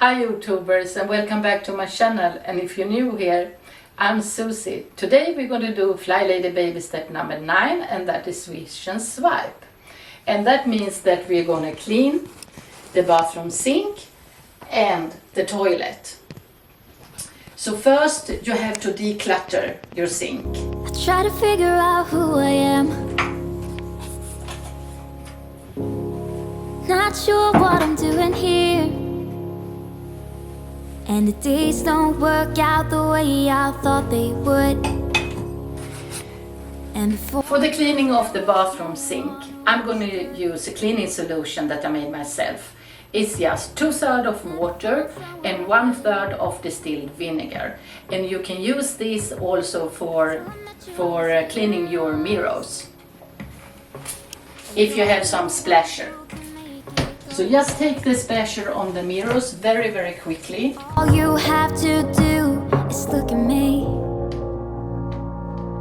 Hi YouTubers, and welcome back to my channel. And if you're new here, I'm Susie. Today we're going to do FlyLady Babystep number 9, and that is Swish and Swipe. And that means that we're going to clean the bathroom sink and the toilet. So first you have to declutter your sink. I try to figure out who I am. Not sure what I'm doing here. And the days don't work out the way I thought they would. And for the cleaning of the bathroom sink, I'm going to use a cleaning solution that I made myself. It's just 2/3 of water and 1/3 of distilled vinegar. And you can use this also for cleaning your mirrors, if you have some splasher. So just take the splasher on the mirrors very quickly. all you have to do is look at me.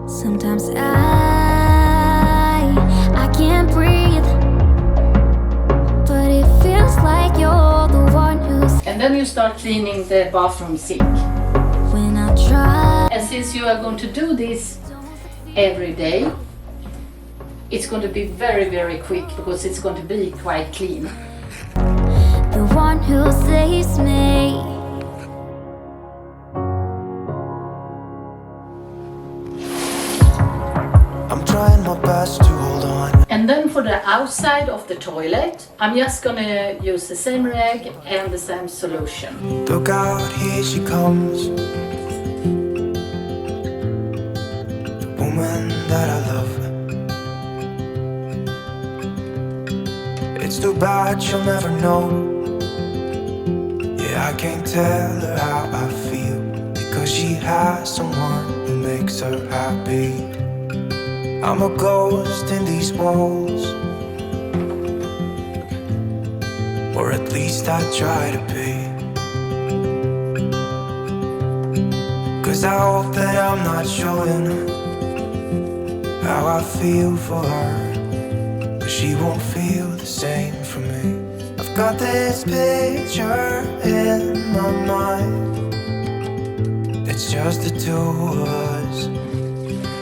Sometimes I can't breathe, but it feels like you're the one who's. And then you start cleaning the bathroom sink. When I try. And since you are going to do this every day, it's going to be very quick because it's going to be quite clean. The one who saves me. I'm trying my best to hold on. And then for the outside of the toilet, I'm just gonna use the same rag and the same solution. Look out, here she comes. The woman that I love. It's too bad she'll never know. I can't tell her how I feel, because she has someone who makes her happy. I'm a ghost in these walls, or at least I try to be. Cause I hope that I'm not showing how I feel for her, but she won't feel the same for me. I've got this picture in my mind. It's just the two of us,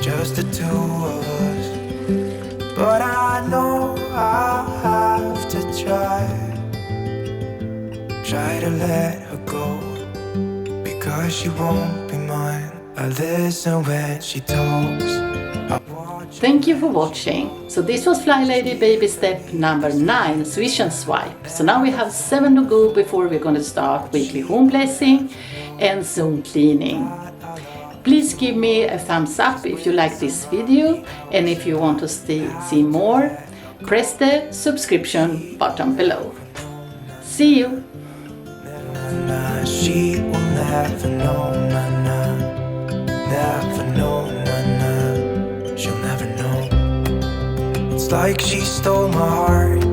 just the two of us. But I know I have to try to let her go, because she won't be mine. I listen when she talks. Thank you for watching. So this was FlyLady Babystep number 9, Swish and Swipe. So now we have 7 to go before we're going to start weekly home blessing and Zoom cleaning. Please give me a thumbs up if you like this video, and if you want to see more, press the subscription button below. See you! She will never know, never know, she'll never know. It's like she stole my heart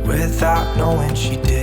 without knowing she did.